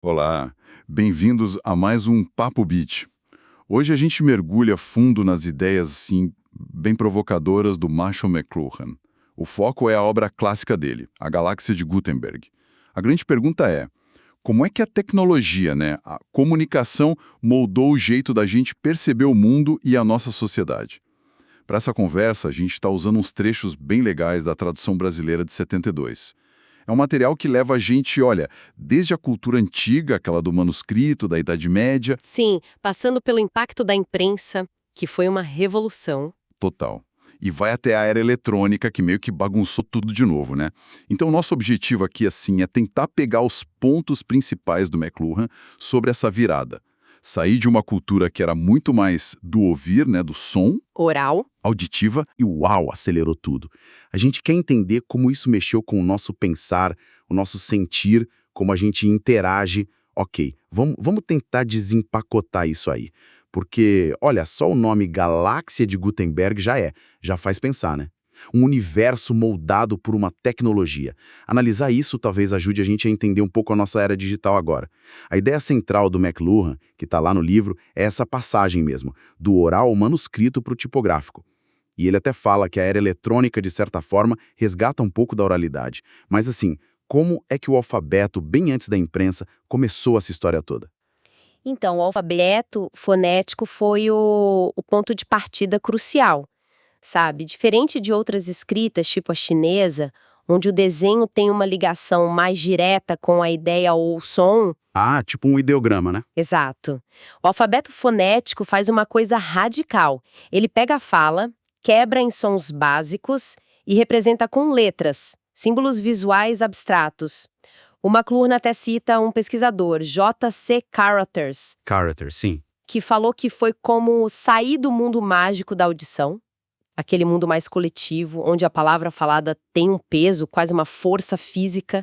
Olá, bem-vindos a mais um Papo Beat. Hoje a gente mergulha fundo nas ideias, assim, bem provocadoras do Marshall McLuhan. O foco é a obra clássica dele, A Galáxia de Gutenberg. A grande pergunta é, como é que a tecnologia, a comunicação, moldou o jeito da gente perceber o mundo e a nossa sociedade? Para essa conversa, a gente está usando uns trechos bem legais da tradução brasileira de 72. É um material que leva a gente, olha, desde a cultura antiga, aquela do manuscrito, da Idade Média, Sim, passando pelo impacto da imprensa, que foi uma revolução. total. E vai até a era eletrônica, que meio que bagunçou tudo de novo, né? Então, o nosso objetivo aqui, assim, é tentar pegar os pontos principais do McLuhan sobre essa virada. Sair de uma cultura que era muito mais do ouvir, do som, Oral. auditiva, e uau, acelerou tudo. A gente quer entender como isso mexeu com o nosso pensar, o nosso sentir, como a gente interage. Ok, vamos tentar desempacotar isso aí. Porque, olha, só o nome Galáxia de Gutenberg já faz pensar, né? Um universo moldado por uma tecnologia. Analisar isso talvez ajude a gente a entender um pouco a nossa era digital agora. A ideia central do McLuhan, que está lá no livro, é essa passagem mesmo, do oral ao manuscrito para o tipográfico. E ele até fala que a era eletrônica, de certa forma, resgata um pouco da oralidade. Mas assim, como é que o alfabeto, bem antes da imprensa, começou essa história toda? Então, o alfabeto fonético foi o ponto de partida crucial, sabe? Diferente de outras escritas, tipo a chinesa, onde o desenho tem uma ligação mais direta com a ideia ou o som. Ah, tipo um ideograma, né? Exato. O alfabeto fonético faz uma coisa radical. Ele pega a fala, quebra em sons básicos e representa com letras, símbolos visuais abstratos. O McLuhan até cita um pesquisador, J.C. Carothers, Character, sim. que falou que foi como sair do mundo mágico da audição, aquele mundo mais coletivo, onde a palavra falada tem um peso, quase uma força física,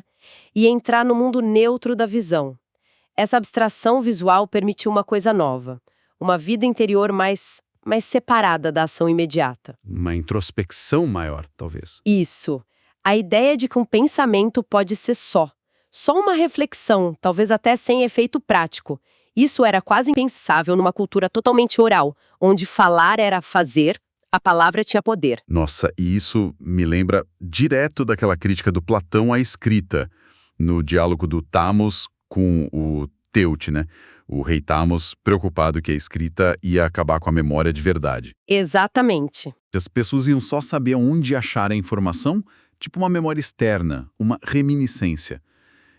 e entrar no mundo neutro da visão. Essa abstração visual permitiu uma coisa nova, uma vida interior mais separada da ação imediata. Uma introspecção maior, talvez. Isso. A ideia de que um pensamento pode ser só uma reflexão, talvez até sem efeito prático. Isso era quase impensável numa cultura totalmente oral, onde falar era fazer, a palavra tinha poder. Nossa, e isso me lembra direto daquela crítica do Platão à escrita, no diálogo do Thamos com o Teute, né? O rei Thamos, preocupado que a escrita ia acabar com a memória de verdade. Exatamente. As pessoas iam só saber onde achar a informação, tipo uma memória externa, uma reminiscência.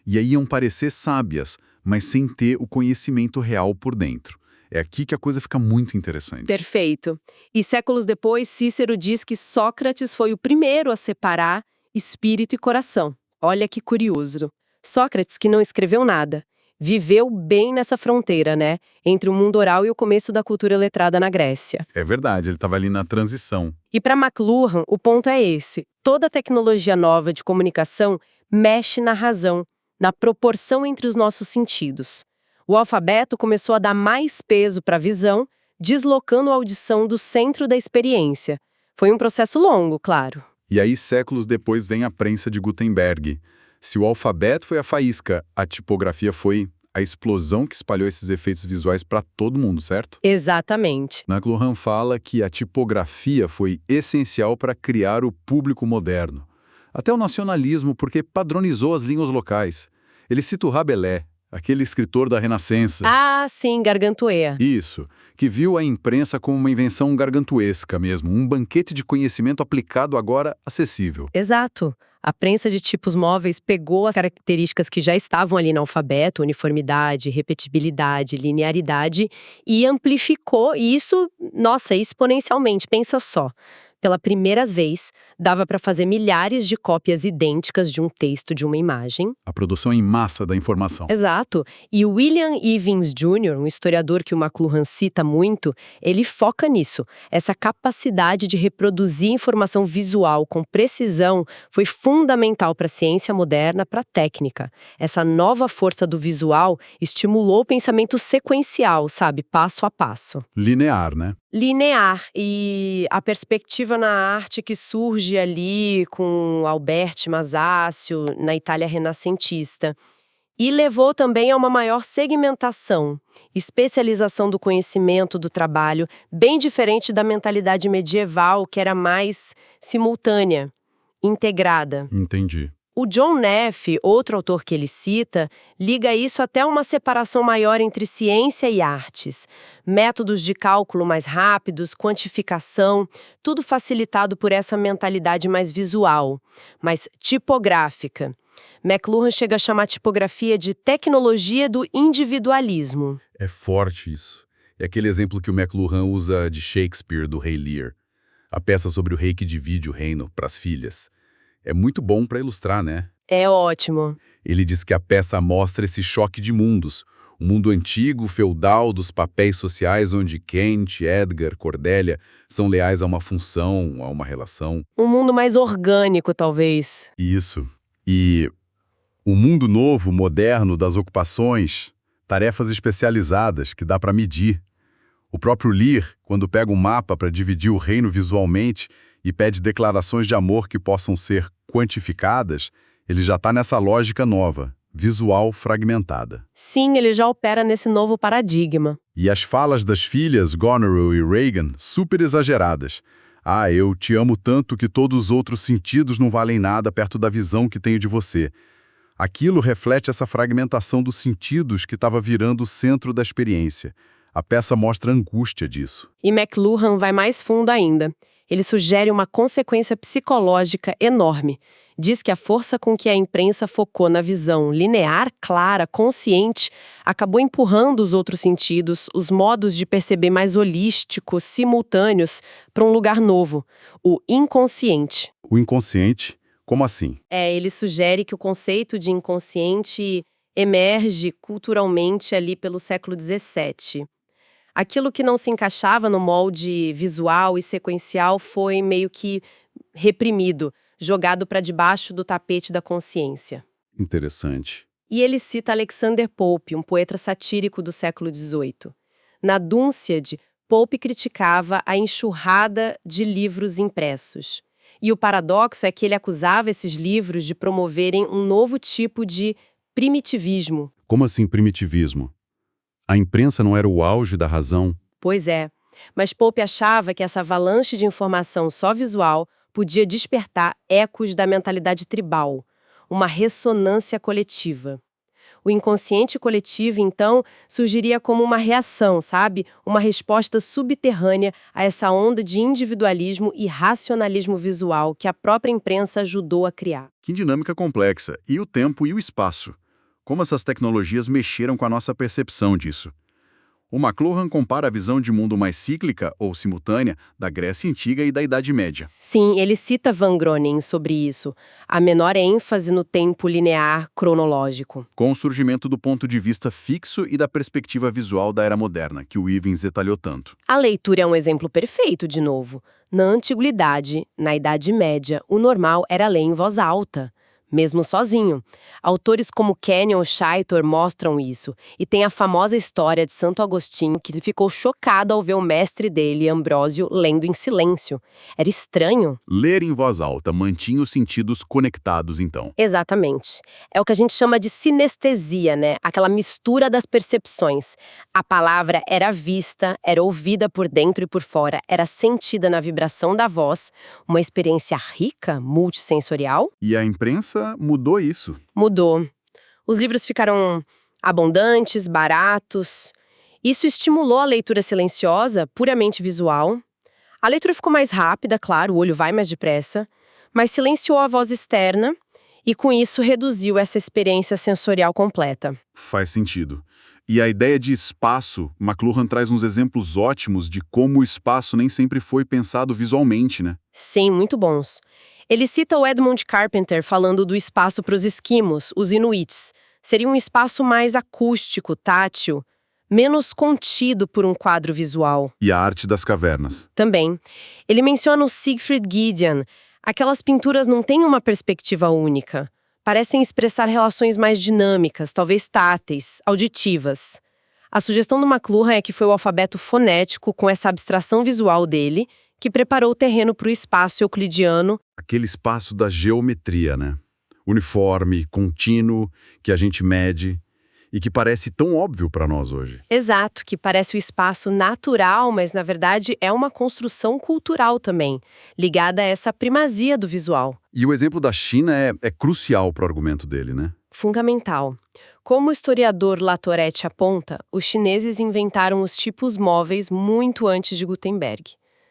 E aí iam parecer sábias, mas sem ter o conhecimento real por dentro. É aqui que a coisa fica muito interessante. Perfeito. E séculos depois, Cícero diz que Sócrates foi o primeiro a separar espírito e coração. Olha que curioso. Sócrates, que não escreveu nada, viveu bem nessa fronteira, né? Entre o mundo oral e o começo da cultura letrada na Grécia. É verdade, ele estava ali na transição. E para McLuhan, o ponto é esse. Toda tecnologia nova de comunicação mexe na razão, na proporção entre os nossos sentidos. O alfabeto começou a dar mais peso para a visão, deslocando a audição do centro da experiência. Foi um processo longo, claro. E aí, séculos depois, vem a prensa de Gutenberg. Se o alfabeto foi a faísca, a tipografia foi a explosão que espalhou esses efeitos visuais para todo mundo, certo? Exatamente. McLuhan fala que a tipografia foi essencial para criar o público moderno. Até o nacionalismo, porque padronizou as línguas locais. Ele cita o Rabelais, aquele escritor da Renascença. Ah, sim, Gargantuea. Isso, que viu a imprensa como uma invenção gargantuesca mesmo, um banquete de conhecimento aplicado agora acessível. Exato. A prensa de tipos móveis pegou as características que já estavam ali no alfabeto, uniformidade, repetibilidade, linearidade, e amplificou isso, nossa, exponencialmente. Pensa só. Pela primeira vez, dava para fazer milhares de cópias idênticas de um texto, de uma imagem. A produção em massa da informação. Exato. E o William Ivins Jr., um historiador que o McLuhan cita muito, ele foca nisso. Essa capacidade de reproduzir informação visual com precisão foi fundamental para a ciência moderna, para a técnica. Essa nova força do visual estimulou o pensamento sequencial, sabe? Passo a passo. Linear, né? Linear, e a perspectiva na arte que surge ali com Alberti Masaccio, na Itália renascentista. E levou também a uma maior segmentação, especialização do conhecimento do trabalho, bem diferente da mentalidade medieval, que era mais simultânea, integrada. Entendi. O John Neff, outro autor que ele cita, liga isso até uma separação maior entre ciência e artes. Métodos de cálculo mais rápidos, quantificação, tudo facilitado por essa mentalidade mais visual, mais tipográfica. McLuhan chega a chamar a tipografia de tecnologia do individualismo. É forte isso. É aquele exemplo que o McLuhan usa de Shakespeare, do Rei Lear. A peça sobre o rei que divide o reino para as filhas. É muito bom para ilustrar, né? É ótimo. Ele diz que a peça mostra esse choque de mundos. O mundo antigo, feudal, dos papéis sociais, onde Kent, Edgar, Cordélia são leais a uma função, a uma relação. Um mundo mais orgânico, talvez. Isso. E o mundo novo, moderno, das ocupações, tarefas especializadas que dá para medir. O próprio Lear, quando pega um mapa para dividir o reino visualmente e pede declarações de amor que possam ser quantificadas, ele já está nessa lógica nova, visual fragmentada. Sim, ele já opera nesse novo paradigma. E as falas das filhas, Goneril e Reagan, super exageradas. Ah, eu te amo tanto que todos os outros sentidos não valem nada perto da visão que tenho de você. Aquilo reflete essa fragmentação dos sentidos que estava virando o centro da experiência. A peça mostra a angústia disso. E McLuhan vai mais fundo ainda. Ele sugere uma consequência psicológica enorme. Diz que a força com que a imprensa focou na visão linear, clara, consciente, acabou empurrando os outros sentidos, os modos de perceber mais holísticos, simultâneos, para um lugar novo, o inconsciente. O inconsciente? Como assim? Ele sugere que o conceito de inconsciente emerge culturalmente ali pelo século XVII. Aquilo que não se encaixava no molde visual e sequencial foi meio que reprimido, jogado para debaixo do tapete da consciência. Interessante. E ele cita Alexander Pope, um poeta satírico do século XVIII. Na Dunciad, Pope criticava a enxurrada de livros impressos. E o paradoxo é que ele acusava esses livros de promoverem um novo tipo de primitivismo. Como assim primitivismo? A imprensa não era o auge da razão? Pois é, mas Pope achava que essa avalanche de informação só visual podia despertar ecos da mentalidade tribal, uma ressonância coletiva. O inconsciente coletivo, então, surgiria como uma reação, sabe? Uma resposta subterrânea a essa onda de individualismo e racionalismo visual que a própria imprensa ajudou a criar. Que dinâmica complexa. E o tempo e o espaço? Como essas tecnologias mexeram com a nossa percepção disso? O McLuhan compara a visão de mundo mais cíclica ou simultânea da Grécia Antiga e da Idade Média. Sim, ele cita Van Groningen sobre isso, a menor ênfase no tempo linear cronológico. Com o surgimento do ponto de vista fixo e da perspectiva visual da Era Moderna, que o Ivens detalhou tanto. A leitura é um exemplo perfeito, de novo. Na Antiguidade, na Idade Média, o normal era ler em voz alta, mesmo sozinho. Autores como Kenyon Scheitor mostram isso, e tem a famosa história de Santo Agostinho, que ficou chocado ao ver o mestre dele, Ambrósio, lendo em silêncio. Era estranho. Ler em voz alta mantinha os sentidos conectados, então. Exatamente. É o que a gente chama de sinestesia, né? Aquela mistura das percepções. A palavra era vista, era ouvida por dentro e por fora, era sentida na vibração da voz, uma experiência rica, multissensorial. E a imprensa mudou isso. Mudou. Os livros ficaram abundantes, baratos. Isso estimulou a leitura silenciosa, puramente visual. A leitura ficou mais rápida, claro, o olho vai mais depressa, mas silenciou a voz externa e, com isso, reduziu essa experiência sensorial completa. Faz sentido. E a ideia de espaço, McLuhan traz uns exemplos ótimos de como o espaço nem sempre foi pensado visualmente, né? Sim, muito bons. Ele cita o Edmund Carpenter falando do espaço para os esquimos, os inuits. Seria um espaço mais acústico, tátil, menos contido por um quadro visual. E a arte das cavernas. Também. Ele menciona o Siegfried Giedion. Aquelas pinturas não têm uma perspectiva única. Parecem expressar relações mais dinâmicas, talvez táteis, auditivas. A sugestão do McLuhan é que foi o alfabeto fonético com essa abstração visual dele que preparou o terreno para o espaço euclidiano. Aquele espaço da geometria, né? uniforme, contínuo, que a gente mede e que parece tão óbvio para nós hoje. Exato, que parece o espaço natural, mas na verdade é uma construção cultural também, ligada a essa primazia do visual. E o exemplo da China é crucial para o argumento dele, né? Fundamental. Como o historiador Latourette aponta, os chineses inventaram os tipos móveis muito antes de Gutenberg,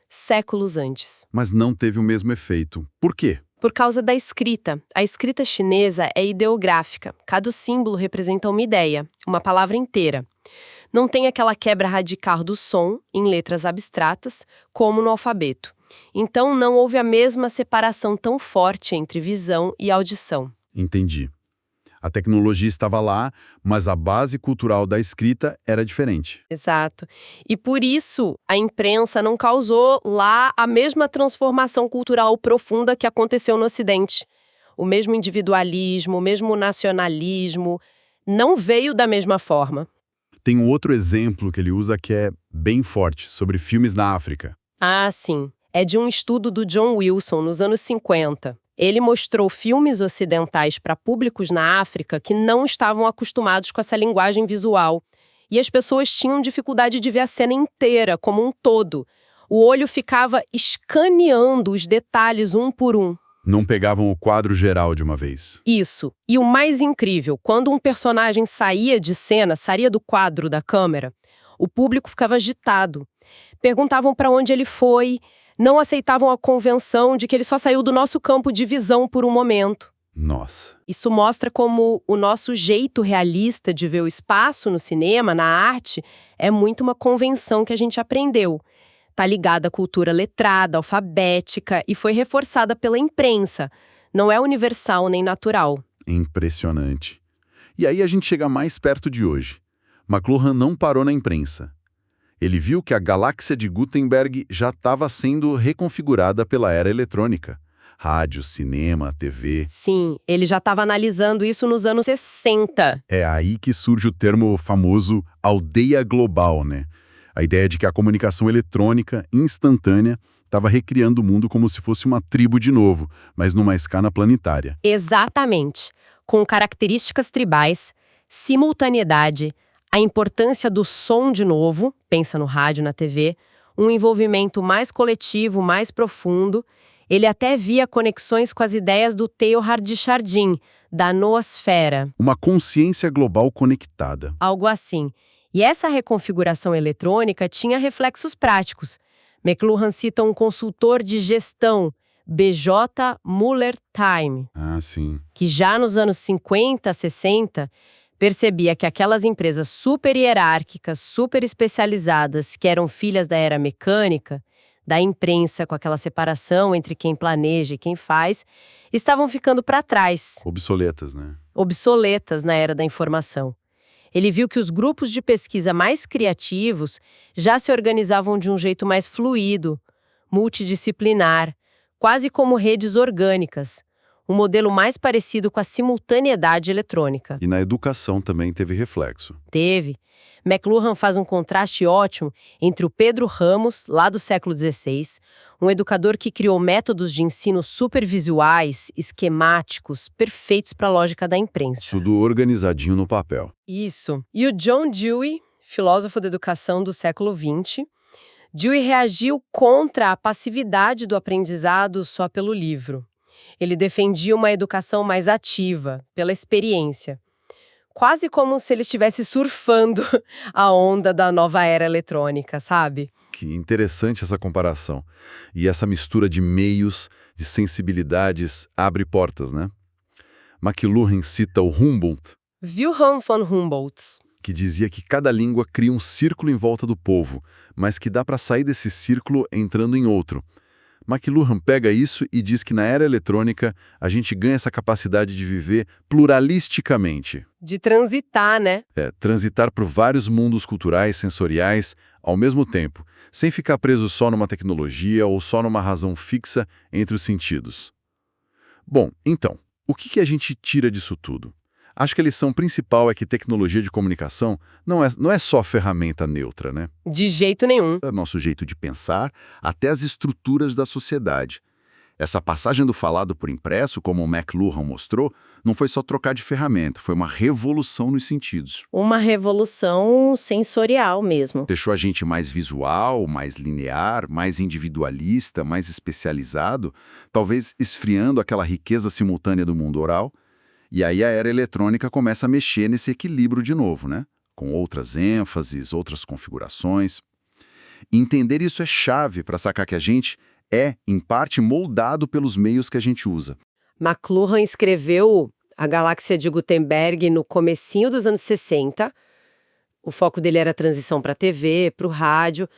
séculos antes. Mas não teve o mesmo efeito. Por quê? Por causa da escrita. A escrita chinesa é ideográfica. Cada símbolo representa uma ideia, uma palavra inteira. Não tem aquela quebra radical do som em letras abstratas, como no alfabeto. Então, não houve a mesma separação tão forte entre visão e audição. Entendi. A tecnologia estava lá, mas a base cultural da escrita era diferente. Exato. E por isso, a imprensa não causou lá a mesma transformação cultural profunda que aconteceu no Ocidente. O mesmo individualismo, o mesmo nacionalismo, não veio da mesma forma. Tem um outro exemplo que ele usa que é bem forte, sobre filmes na África. Ah, sim. É de um estudo do John Wilson, nos anos 50. Ele mostrou filmes ocidentais para públicos na África que não estavam acostumados com essa linguagem visual. E as pessoas tinham dificuldade de ver a cena inteira, como um todo. O olho ficava escaneando os detalhes um por um. Não pegavam o quadro geral de uma vez. Isso. E o mais incrível, quando um personagem saía de cena, saía do quadro da câmera, o público ficava agitado. Perguntavam para onde ele foi, não aceitavam a convenção de que ele só saiu do nosso campo de visão por um momento. Nossa. Isso mostra como o nosso jeito realista de ver o espaço no cinema, na arte, é muito uma convenção que a gente aprendeu. Está ligada à cultura letrada, alfabética e foi reforçada pela imprensa. Não é universal nem natural. Impressionante. E aí a gente chega mais perto de hoje. McLuhan não parou na imprensa. Ele viu que a galáxia de Gutenberg já estava sendo reconfigurada pela era eletrônica. Rádio, cinema, TV. Sim, ele já estava analisando isso nos anos 60. É aí que surge o termo famoso aldeia global, né? A ideia de que a comunicação eletrônica, instantânea, estava recriando o mundo como se fosse uma tribo de novo, mas numa escala planetária. Exatamente. Com características tribais, simultaneidade, a importância do som de novo, pensa no rádio, na TV, um envolvimento mais coletivo, mais profundo. Ele até via conexões com as ideias do Teilhard de Chardin, da noosfera. Uma consciência global conectada. Algo assim. E essa reconfiguração eletrônica tinha reflexos práticos. McLuhan cita um consultor de gestão, B.J. Muller-Time, Ah, sim. que já nos anos 50, 60, percebia que aquelas empresas super hierárquicas, super especializadas, que eram filhas da era mecânica, da imprensa com aquela separação entre quem planeja e quem faz, estavam ficando para trás, Obsoletas, né? obsoletas na era da informação. Ele viu que os grupos de pesquisa mais criativos já se organizavam de um jeito mais fluido, multidisciplinar, quase como redes orgânicas, um modelo mais parecido com a simultaneidade eletrônica. E na educação também teve reflexo. Teve. McLuhan faz um contraste ótimo entre o Pedro Ramos, lá do século XVI, um educador que criou métodos de ensino supervisuais, esquemáticos, perfeitos para a lógica da imprensa. Tudo organizadinho no papel. Isso. E o John Dewey, filósofo da educação do século XX, Dewey reagiu contra a passividade do aprendizado só pelo livro. Ele defendia uma educação mais ativa, pela experiência. Quase como se ele estivesse surfando a onda da nova era eletrônica, sabe? Que interessante essa comparação. E essa mistura de meios, de sensibilidades, abre portas, né? McLuhan cita o Humboldt, Wilhelm von Humboldt. que dizia que cada língua cria um círculo em volta do povo, mas que dá para sair desse círculo entrando em outro. McLuhan pega isso e diz que na era eletrônica a gente ganha essa capacidade de viver pluralisticamente. De transitar, né? Transitar por vários mundos culturais, sensoriais, ao mesmo tempo, sem ficar preso só numa tecnologia ou só numa razão fixa entre os sentidos. Bom, então, o que a gente tira disso tudo? Acho que a lição principal é que tecnologia de comunicação não é só ferramenta neutra, né? De jeito nenhum. É nosso jeito de pensar, até as estruturas da sociedade. Essa passagem do falado por impresso, como o McLuhan mostrou, não foi só trocar de ferramenta, foi uma revolução nos sentidos. Uma revolução sensorial mesmo. Deixou a gente mais visual, mais linear, mais individualista, mais especializado, talvez esfriando aquela riqueza simultânea do mundo oral. E aí a era eletrônica começa a mexer nesse equilíbrio de novo, né? Com outras ênfases, outras configurações. Entender isso é chave para sacar que a gente é, em parte, moldado pelos meios que a gente usa. McLuhan escreveu A Galáxia de Gutenberg no comecinho dos anos 60. O foco dele era a transição para a TV, para o rádio,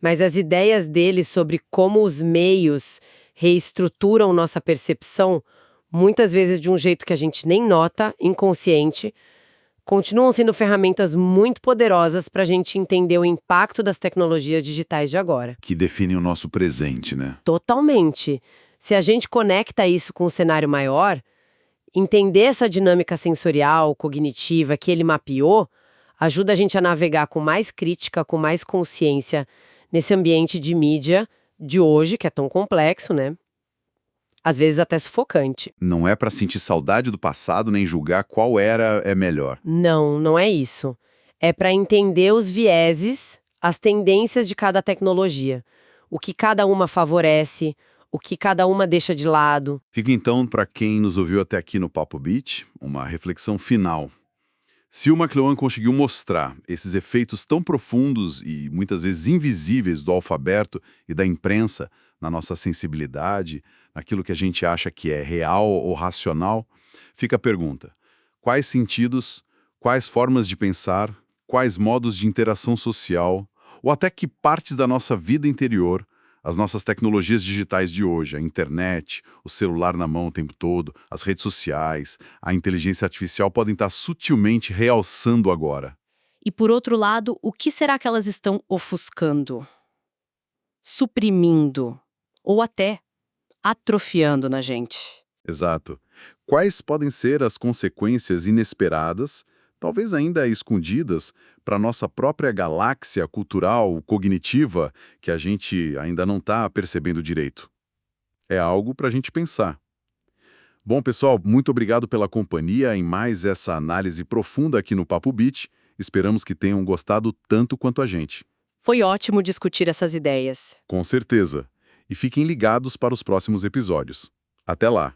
mas as ideias dele sobre como os meios reestruturam nossa percepção, muitas vezes de um jeito que a gente nem nota, inconsciente, continuam sendo ferramentas muito poderosas para a gente entender o impacto das tecnologias digitais de agora. Que definem o nosso presente, né? Totalmente. Se a gente conecta isso com um cenário maior, entender essa dinâmica sensorial, cognitiva que ele mapeou, ajuda a gente a navegar com mais crítica, com mais consciência nesse ambiente de mídia de hoje, que é tão complexo, né? Às vezes até sufocante. Não é para sentir saudade do passado nem julgar qual era é melhor. Não, não é isso. É para entender os vieses, as tendências de cada tecnologia, o que cada uma favorece, o que cada uma deixa de lado. Fica então, para quem nos ouviu até aqui no Papo Beat, uma reflexão final. Se o McLuhan conseguiu mostrar esses efeitos tão profundos e muitas vezes invisíveis do alfabeto e da imprensa na nossa sensibilidade, naquilo que a gente acha que é real ou racional, fica a pergunta: quais sentidos, quais formas de pensar, quais modos de interação social, ou até que partes da nossa vida interior, as nossas tecnologias digitais de hoje, a internet, o celular na mão o tempo todo, as redes sociais, a inteligência artificial podem estar sutilmente realçando agora? E por outro lado, o que será que elas estão ofuscando? Suprimindo? Ou até atrofiando na gente? Exato. Quais podem ser as consequências inesperadas, talvez ainda escondidas, para a nossa própria galáxia cultural, cognitiva, que a gente ainda não está percebendo direito? É algo para a gente pensar. Bom, pessoal, muito obrigado pela companhia em mais essa análise profunda aqui no Papo Beat. Esperamos que tenham gostado tanto quanto a gente. Foi ótimo discutir essas ideias. Com certeza. E fiquem ligados para os próximos episódios. Até lá!